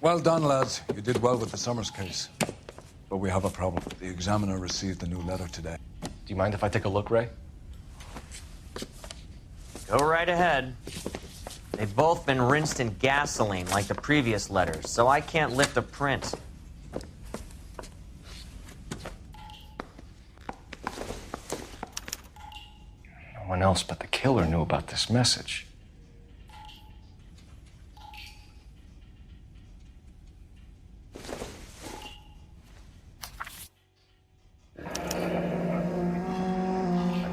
Well done, lads. You did well with the Summers case. But we have a problem. The examiner received a new letter today. Do you mind if I take a look, Ray? Go right ahead. They've both been rinsed in gasoline like the previous letters, so I can't lift a print. No one else but the killer knew about this message.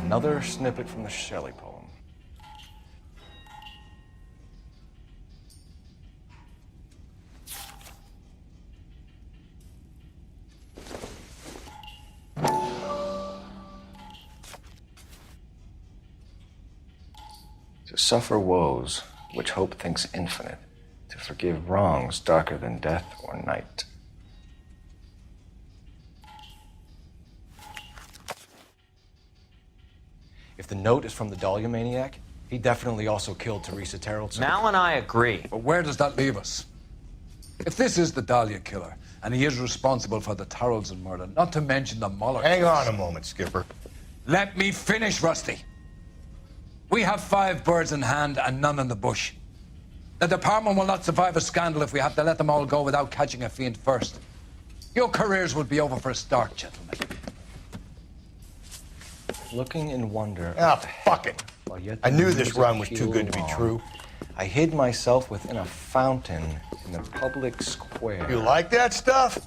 Another snippet from the Shelley poem. To suffer woes which hope thinks infinite, to forgive wrongs darker than death or night. If the note is from the Dahlia maniac, he definitely also killed Teresa Terrellson. Mal and I agree. But where does that leave us? If this is the Dahlia killer, and he is responsible for the Tarrelson murder, not to mention the Muller Hang case. on a moment, Skipper. Let me finish, Rusty. We have 5 birds in hand and none in the bush. The department will not survive a scandal if we have to let them all go without catching a fiend first. Your careers will be over for a start, gentlemen. Looking in wonder. Ah, fuck it. While yet I the knew this music run was too pealed good to be on, true. I hid myself within a fountain in the public square. You like that stuff?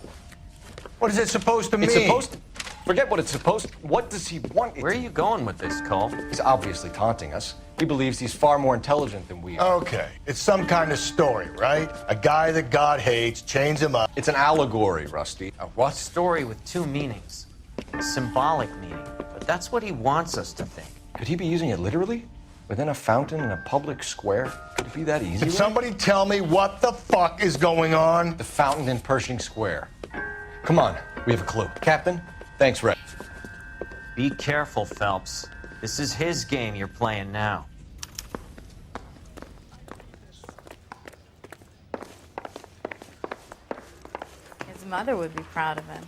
What is it supposed to mean? It's supposed to... Forget what it's supposed to... What does he want? Where are you going with this, Cole? He's obviously taunting us. He believes he's far more intelligent than we are. Okay, it's some kind of story, right? A guy that God hates, chains him up. It's an allegory, Rusty. A what? Story with 2 meanings. A symbolic meaning. But that's what he wants us to think. Could he be using it literally? Within a fountain in a public square? Could it be that easy? Can somebody tell me what the fuck is going on? The fountain in Pershing Square. Come on, we have a clue. Captain, thanks, Red. Be careful, Phelps. This is his game you're playing now. His mother would be proud of him.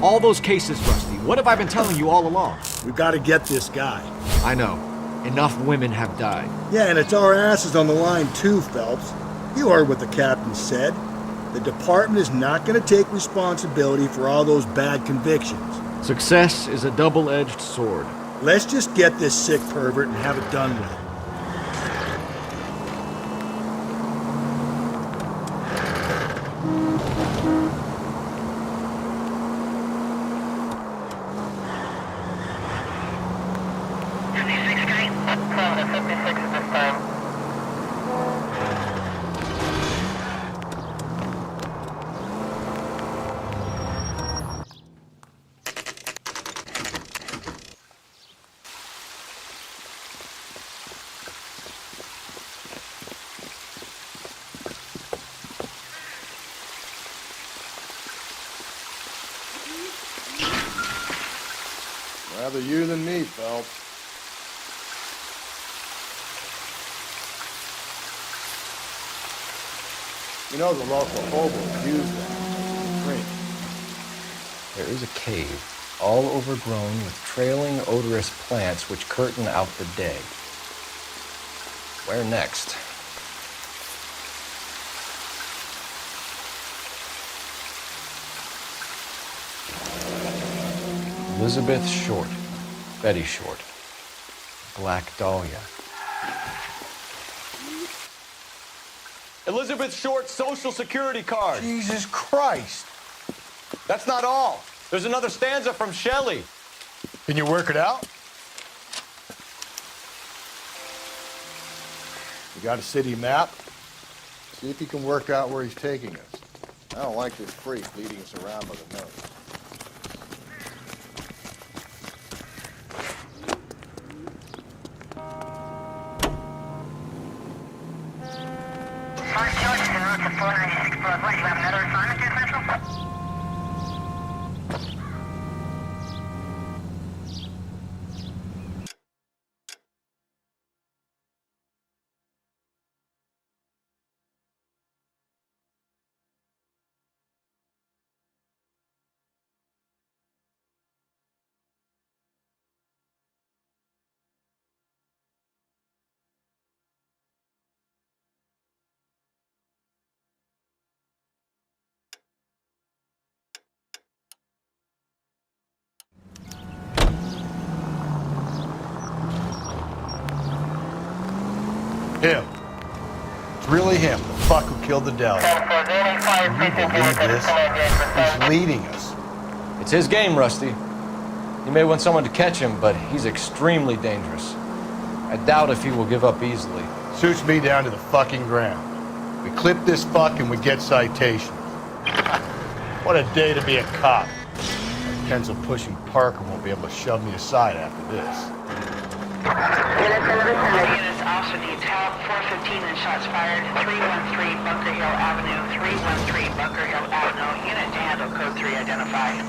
All those cases, Rusty. What have I been telling you all along? We've got to get this guy. I know. Enough women have died. Yeah, and it's our asses on the line too, Phelps. You heard what the captain said. The department is not going to take responsibility for all those bad convictions. Success is a double-edged sword. Let's just get this sick pervert and have it done with. Rather you than me, Phelps. You know the local hobos use them. Drink. There is a cave, all overgrown with trailing, odorous plants which curtain out the day. Where next? Elizabeth Short, Betty Short, Black Dahlia. Elizabeth Short's Social Security card. Jesus Christ. That's not all. There's another stanza from Shelley. Can you work it out? You got a city map? See if you can work out where he's taking us. I don't like this freak leading us around by the nose. 496 Boulevard, you have another assignment here, Central? Him. It's really him, the fuck who killed the deli. Can you believe this? He's leading us. It's his game, Rusty. You may want someone to catch him, but he's extremely dangerous. I doubt if he will give up easily. Suits me down to the fucking ground. We clip this fuck and we get citation. What a day to be a cop. That pencil-pushing Parker won't be able to shove me aside after this. Units also needs help. 415 and shots fired. 313 Bunker Hill Avenue. 313 Bunker Hill Avenue. Unit to handle code 3 identified.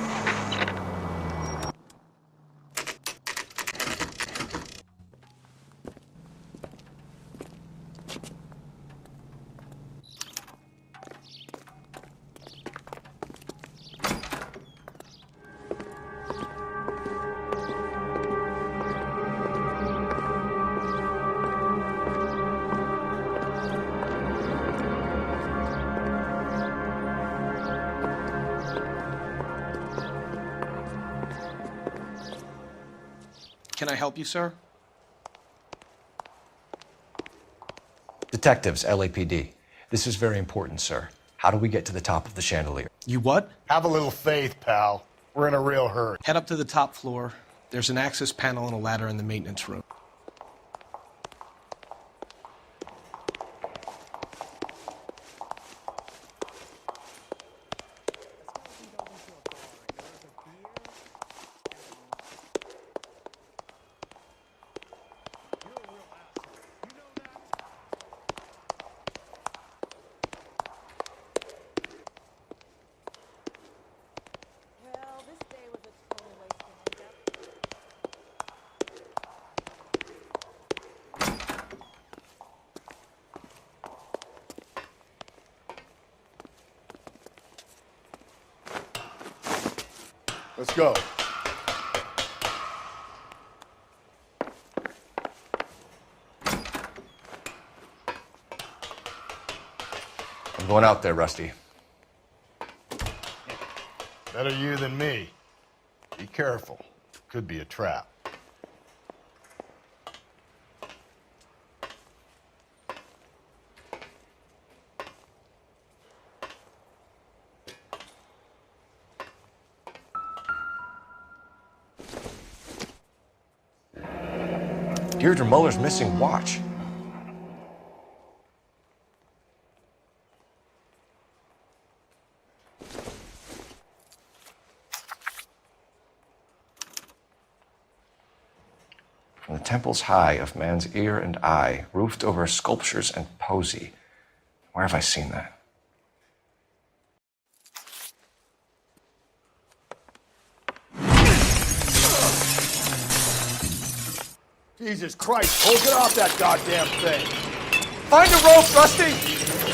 Can I help you, sir? Detectives, LAPD. This is very important, sir. How do we get to the top of the chandelier? You what? Have a little faith, pal. We're in a real hurry. Head up to the top floor. There's an access panel and a ladder in the maintenance room. Let's go. I'm going out there, Rusty. Better you than me. Be careful. Could be a trap. Deirdre Muller's missing watch. From the temples high of man's ear and eye, roofed over sculptures and poesy. Where have I seen that? Jesus Christ, hold it off that goddamn thing. Find a rope, Rusty!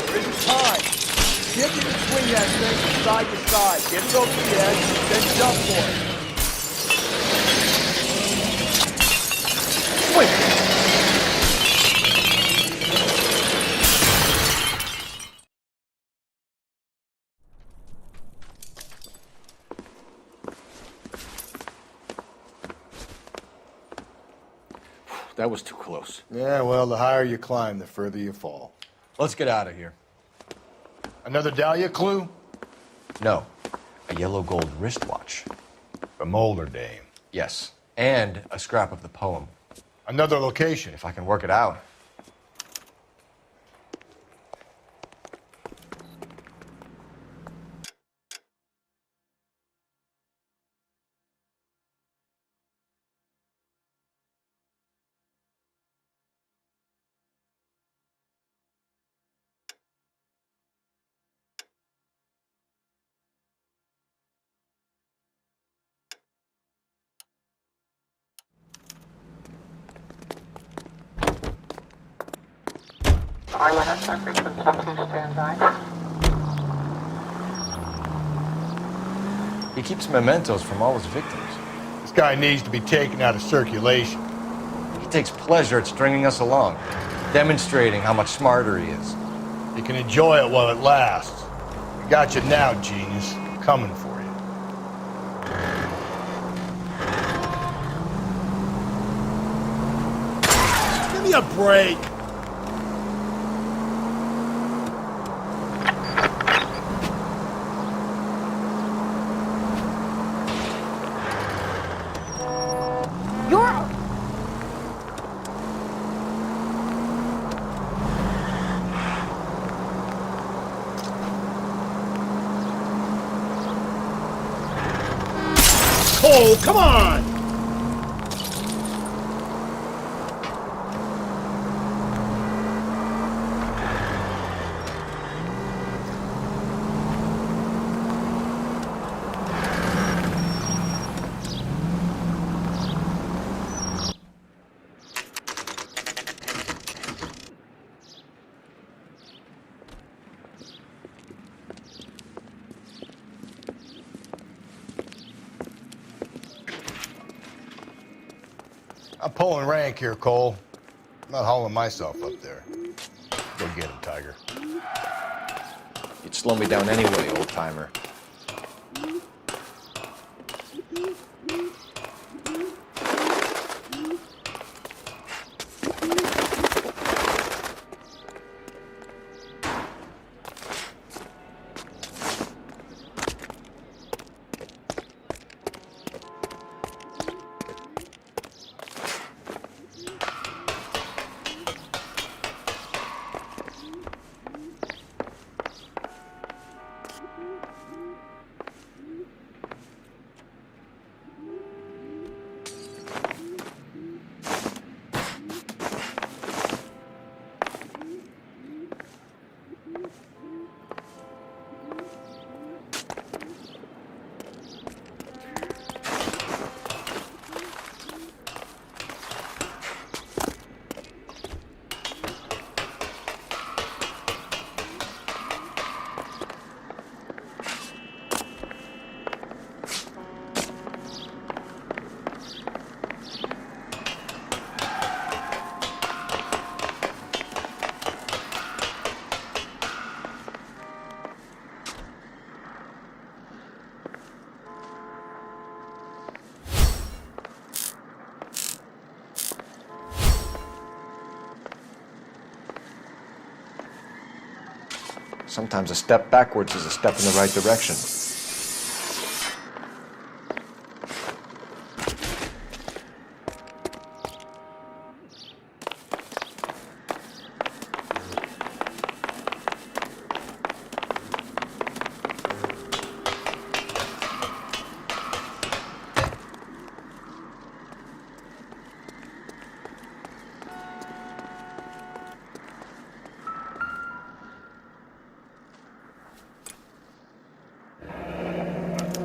There isn't time. See if you can swing that thing from side to side. Get it over the edge, then jump for it. Swing! That was too close. Yeah, well, the higher you climb, the further you fall. Let's get out of here. Another Dahlia clue? No, a yellow gold wristwatch. The Molder dame. Yes, and a scrap of the poem. Another location. If I can work it out. Noire has our frequency, please stand by. He keeps mementos from all his victims. This guy needs to be taken out of circulation. He takes pleasure at stringing us along, demonstrating how much smarter he is. You can enjoy it while it lasts. We got you now, genius. Coming for you. Give me a break. Oh, come on! I'm pulling rank here, Cole. I'm not hauling myself up there. Go get him, Tiger. You'd slow me down anyway, old-timer. Sometimes a step backwards is a step in the right direction.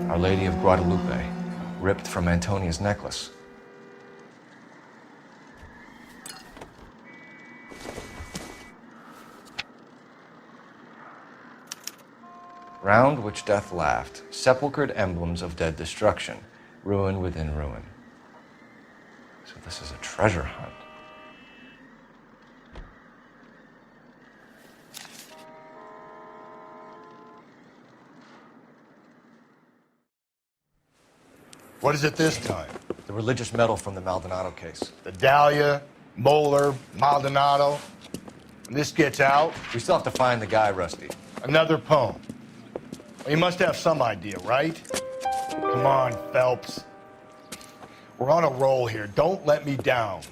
Our Lady of Guadalupe, ripped from Antonia's necklace. Round which death laughed, sepulchred emblems of dead destruction, ruin within ruin. So this is a treasure hunt. What is it this time? The religious medal from the Maldonado case. The Dahlia, Moeller, Maldonado. When this gets out, We still have to find the guy, Rusty. another poem. Well, you must have some idea, right? Come on, Phelps. We're on a roll here. Don't let me down.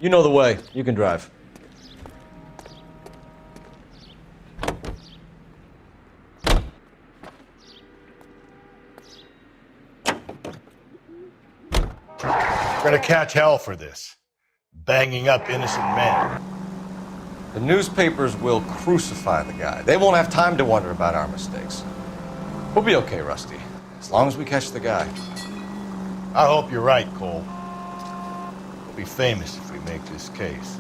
You know the way. You can drive. We're gonna catch hell for this. Banging up innocent men. The newspapers will crucify the guy. They won't have time to wonder about our mistakes. We'll be okay, Rusty, as long as we catch the guy. I hope you're right, Cole. We'll be famous if we make this case.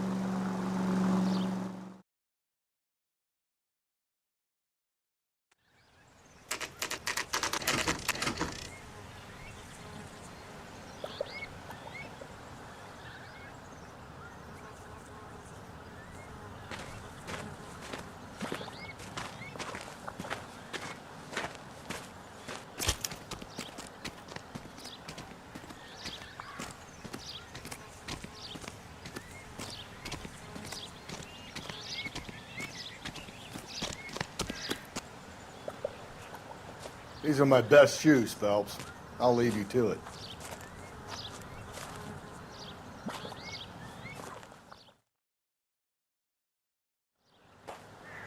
These are my best shoes, Phelps. I'll leave you to it.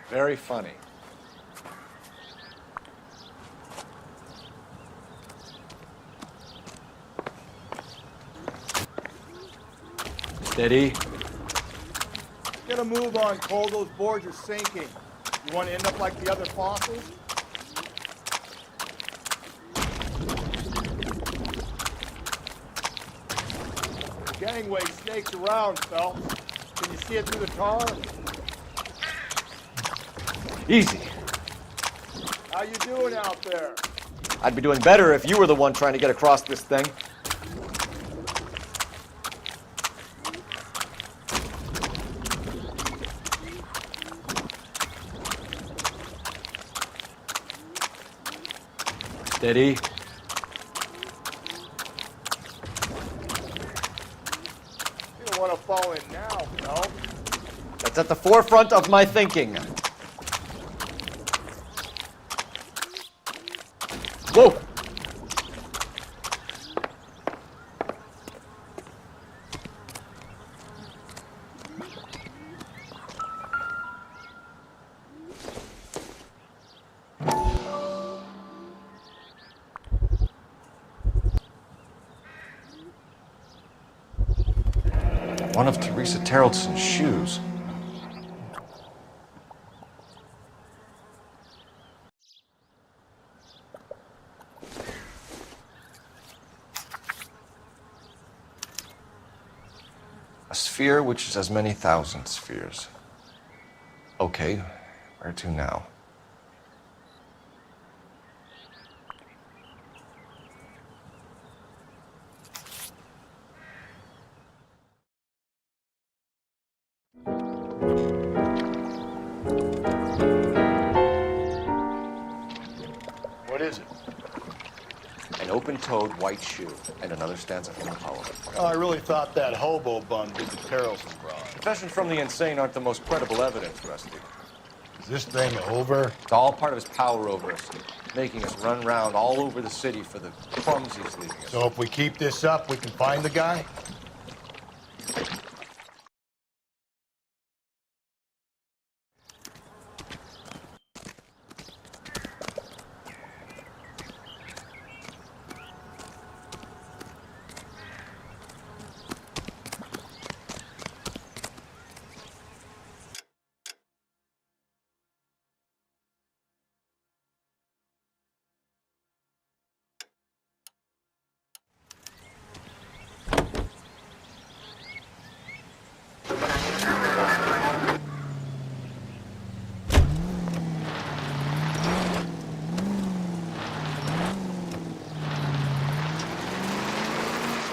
Very funny. Steady. Get a move on, Cole. Those boards are sinking. You want to end up like the other fossils? Gangway snakes around, Phelps. Can you see it through the tar? Easy. How you doing out there? I'd be doing better if you were the one trying to get across this thing. Steady. You don't want to fall in now, Phelps. That's at the forefront of my thinking. Whoa! One of Teresa Terreldson's shoes. A sphere which is as many thousand spheres. Okay, where to now? What is it? An open-toed white shoe and another stanza from the poem. Oh, I really thought that hobo bum did the Terrelson broad. Confessions from the insane aren't the most credible evidence, Rusty. Is this thing over? It's all part of his power over us, making us run round all over the city for the crumbs he's leaving us. So if we keep this up, we can find the guy?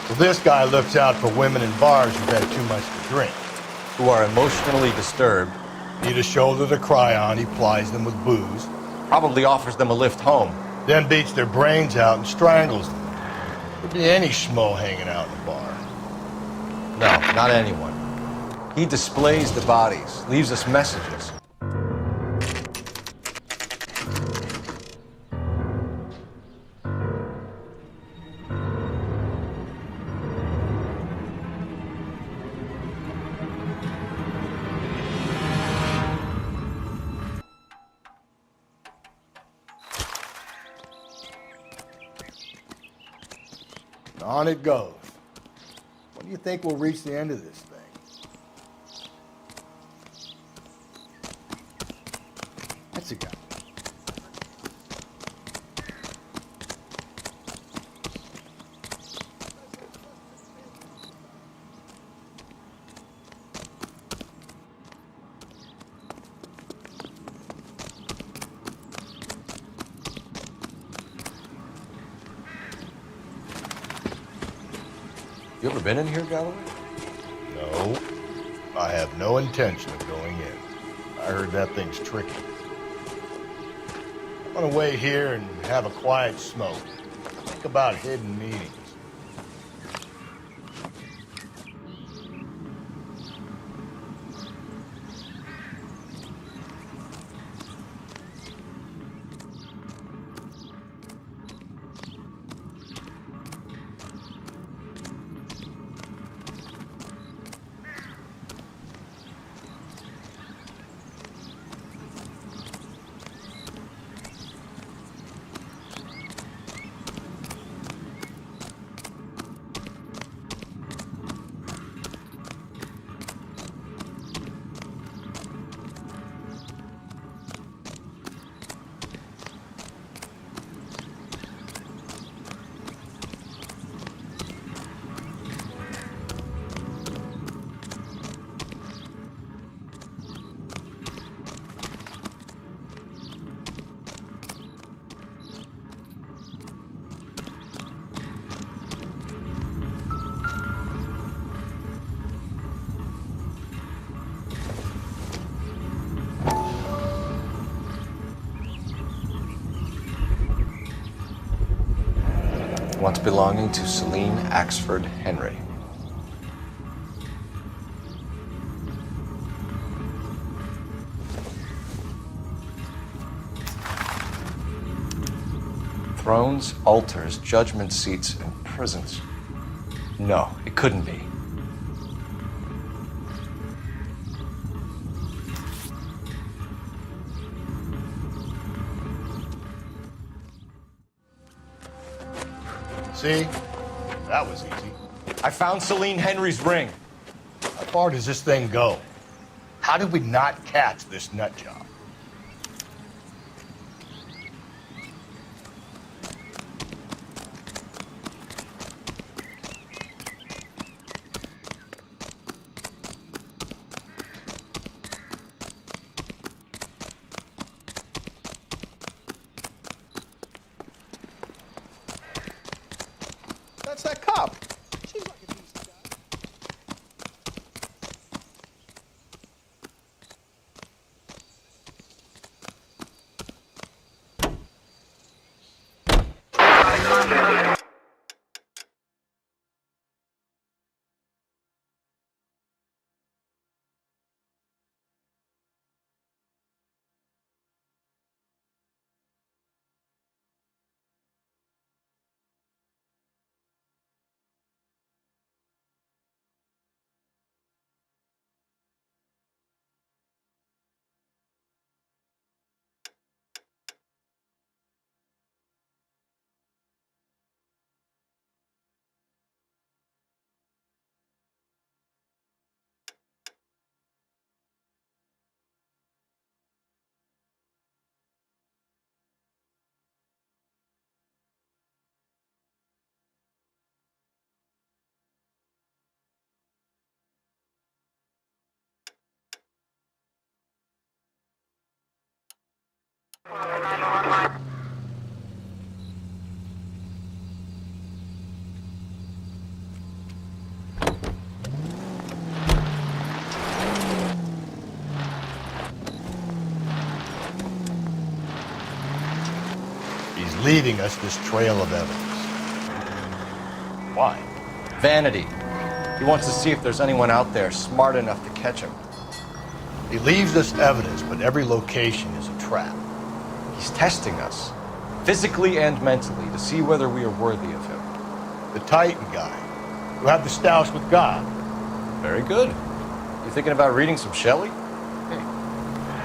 So this guy looks out for women in bars who've had too much to drink. Who are emotionally disturbed. Need a shoulder to cry on, he plies them with booze. Probably offers them a lift home. Then beats their brains out and strangles them. Could be any schmo hanging out in the bar. No, not anyone. He displays the bodies, leaves us messages. On it goes. When do you think we'll reach the end of this thing? That's a guy. You ever been in here, Galloway? No, I have no intention of going in. I heard that thing's tricky. I'm gonna wait here and have a quiet smoke. Think about hidden meetings. Once belonging to Celine Axford Henry. Thrones, altars, judgment seats, and prisons. No, it couldn't be. See? That was easy. I found Celine Henry's ring. How far does this thing go? How did we not catch this nut job? That's that cop. She's like a decent guy. He's leaving us this trail of evidence. Why? Vanity. He wants to see if there's anyone out there smart enough to catch him. He leaves us evidence, but every location is a trap. He's testing us, physically and mentally, to see whether we are worthy of him. The Titan guy, who had the stoush with God. Very good. You thinking about reading some Shelley?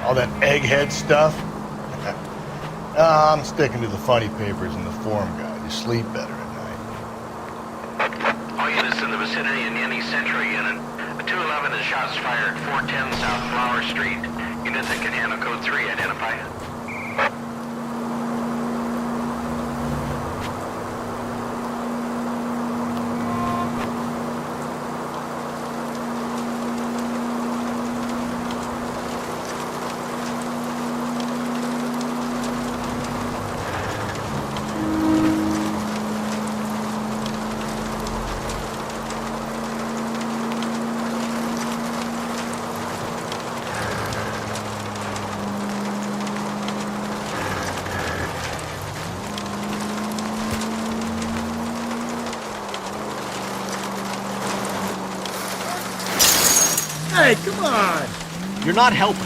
All that egghead stuff. I'm sticking to the funny papers and the form guide. You sleep better at night. 6 in the vicinity in any Central unit. A 211 is shots fired, 410 South Flower Street. Units that can handle code 3, identify. Hey, come on! You're not helping.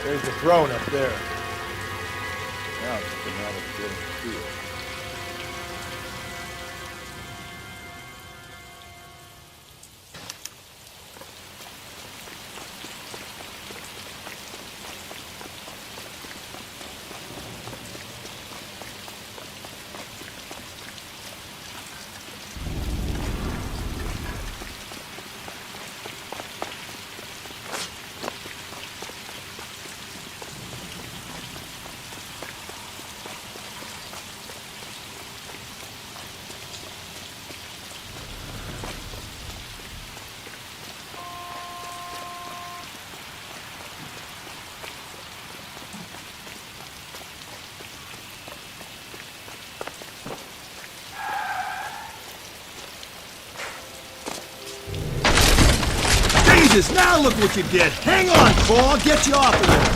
There's the throne up there. Now it's just a matter of getting to it. Jesus, now look what you did! Hang on, Cole, I'll get you off of there!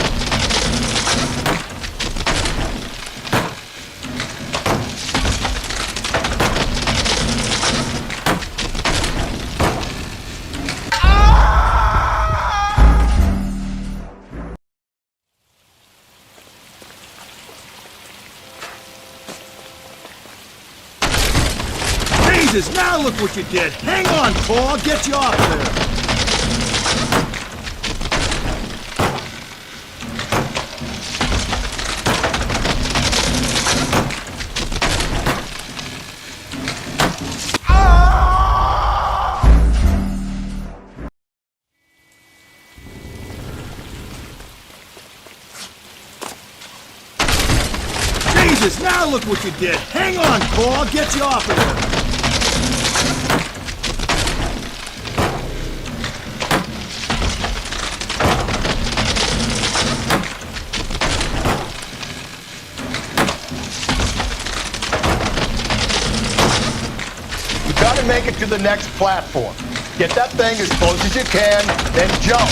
Jesus, now look what you did! Hang on, Cole, I'll get you off of there! Jesus, now look what you did! Hang on, Cole, I'll get you off of there! You gotta make it to the next platform. Get that thing as close as you can, then jump.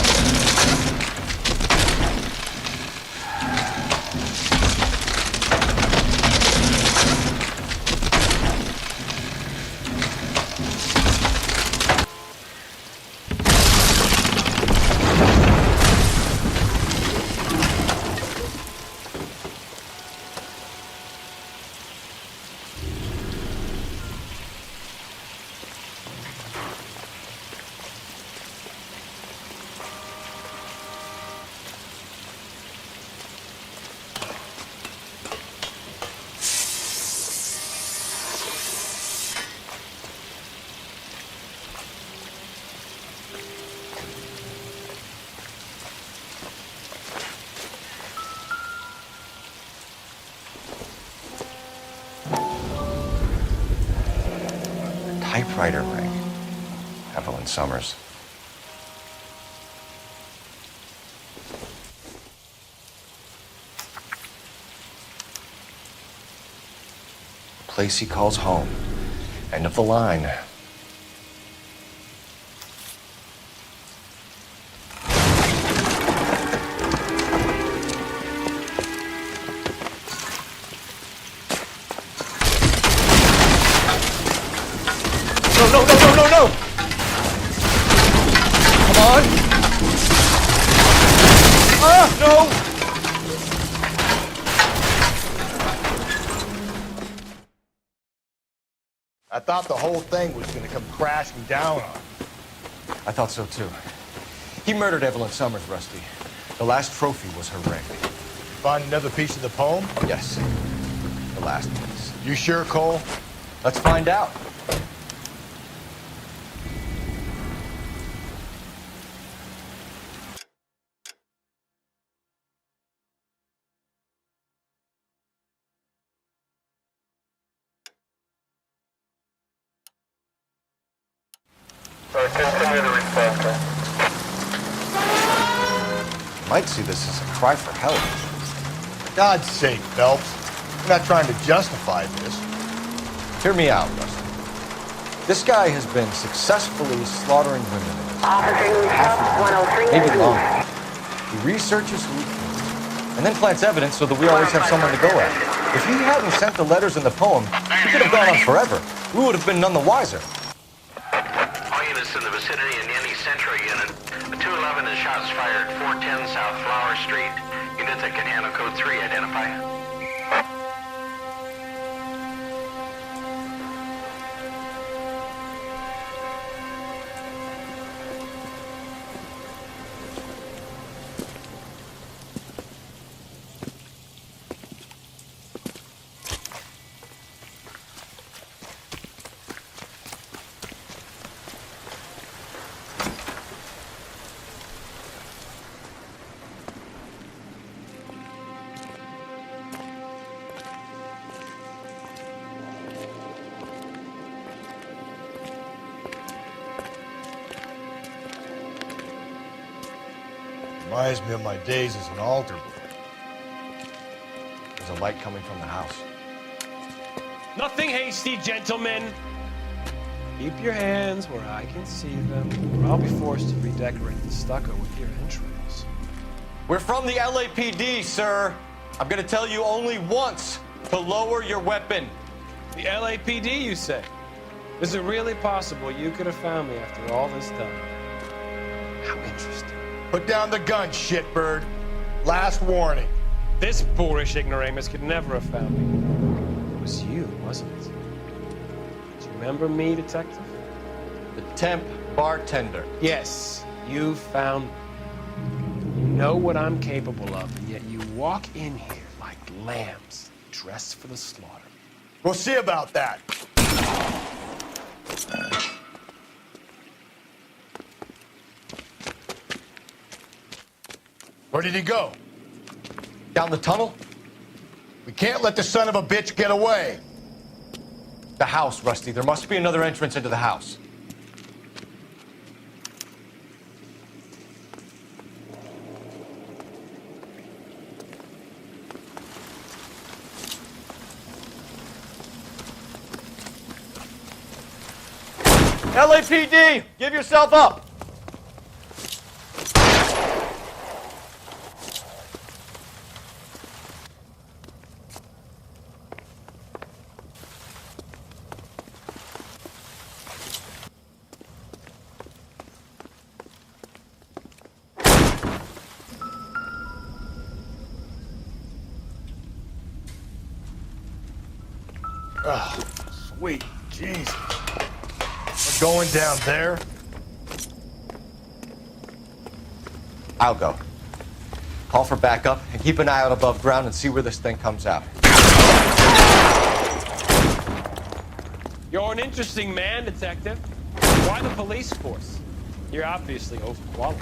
Typewriter ring. Evelyn Summers. The place he calls home. End of the line. No! Come on! Ah, no! I thought the whole thing was gonna come crashing down on you. I thought so too. He murdered Evelyn Summers, Rusty. The last trophy was her ring. Find another piece of the poem? Yes. The last piece. You sure, Cole? Let's find out. Might see this as a cry for help. God's sake, Phelps. We're not trying to justify this. Hear me out, Rusty. This guy has been successfully slaughtering women in his half a year, maybe longer. He researches who he kills, and then plants evidence so that we always have someone to go at. If he hadn't sent the letters in the poem, he could have gone on forever. We would have been none the wiser. All units in the vicinity in any Central unit. A 211 is shots fired, 410 South Flower Street. Units that can handle code 3, identify. Reminds me of my days as an altar boy. There's a light coming from the house. Nothing hasty, gentlemen. Keep your hands where I can see them, or I'll be forced to redecorate the stucco with your entrails. We're from the LAPD, sir. I'm gonna tell you only once to lower your weapon. The LAPD, you say? Is it really possible you could have found me after all this time? How interesting. Put down the gun, shitbird. Last warning. This boorish ignoramus could never have found me. It was you, wasn't it? Do you remember me, detective? The temp bartender. Yes, you found me. You know what I'm capable of, and yet you walk in here like lambs, dressed for the slaughter. We'll see about that. Where did he go? Down the tunnel? We can't let the son of a bitch get away. The house, Rusty. There must be another entrance into the house. LAPD, give yourself up. Oh, sweet Jesus. We're going down there? I'll go. Call for backup and keep an eye out above ground and see where this thing comes out. You're an interesting man, detective. Why the police force? You're obviously overqualified.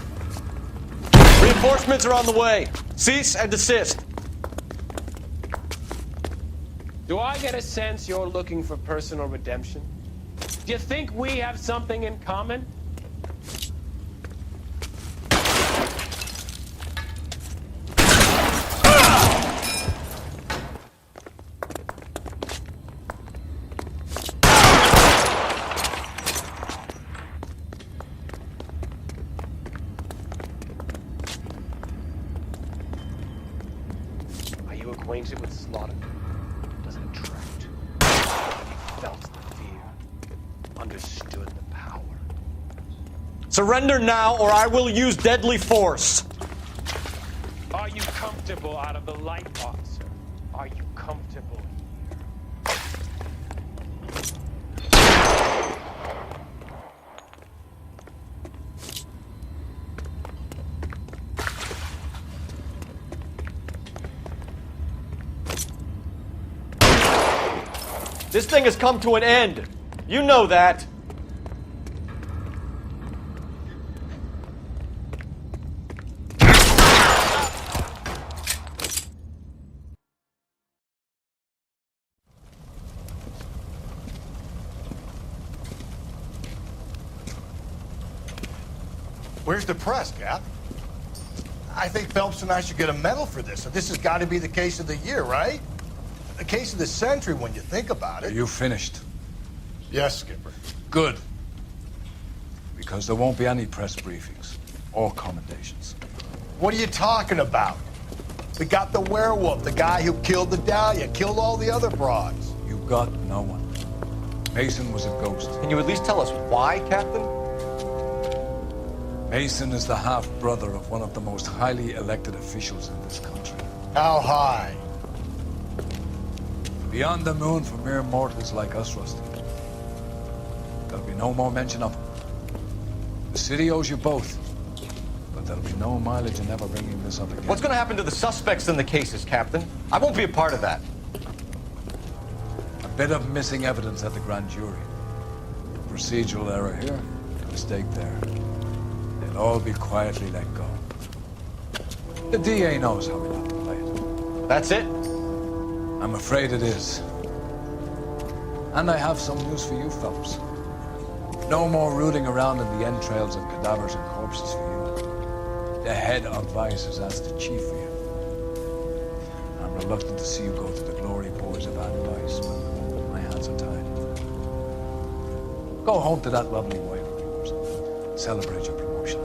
Reinforcements are on the way. Cease and desist. Do I get a sense you're looking for personal redemption? Do you think we have something in common? Are you acquainted with slaughter? Does it attract? Have you felt the fear? Understood the power? Surrender now or I will use deadly force. Are you comfortable out of the light, officer? Are you comfortable here? This thing has come to an end. You know that. Where's the press, Cap? I think Phelps and I should get a medal for this. So this has got to be the case of the year, right? The case of the century when you think about Are it. you finished? Yes, Skipper. Good. Because there won't be any press briefings or commendations. What are you talking about? We got the werewolf, the guy who killed the Dahlia, killed all the other broads. You got no one. Mason was a ghost. Can you at least tell us why, Captain? Mason is the half-brother of one of the most highly elected officials in this country. How high? Beyond the moon for mere mortals like us, Rusty. There'll be no more mention of him. The city owes you both. But there'll be no mileage in ever bringing this up again. What's going to happen to the suspects in the cases, Captain? I won't be a part of that. A bit of missing evidence at the grand jury. Procedural error here, mistake there. They'll all be quietly let go. The DA knows how we like to play it. That's it? I'm afraid it is. And I have some news for you, Phelps. No more rooting around in the entrails of cadavers and corpses for you. The head of Vice has asked the chief for you. I'm reluctant to see you go to the glory boys of Vice, but my hands are tied. Go home to that lovely wife of yours and celebrate your promotion.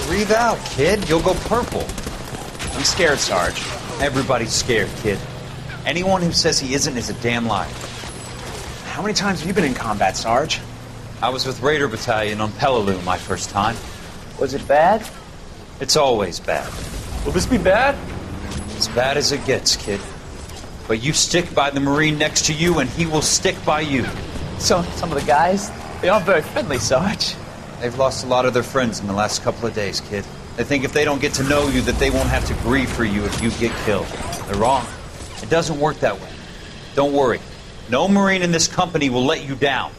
Breathe out, kid. You'll go purple. I'm scared, Sarge. Everybody's scared, kid. Anyone who says he isn't is a damn liar. How many times have you been in combat, Sarge? I was with Raider Battalion on Peleliu my first time. Was it bad? It's always bad. Will this be bad? As bad as it gets, kid. But you stick by the Marine next to you, and he will stick by you. So, some of the guys, they aren't very friendly, Sarge. They've lost a lot of their friends in the last couple of days, kid. They think if they don't get to know you, that they won't have to grieve for you if you get killed. They're wrong. It doesn't work that way. Don't worry. No Marine in this company will let you down.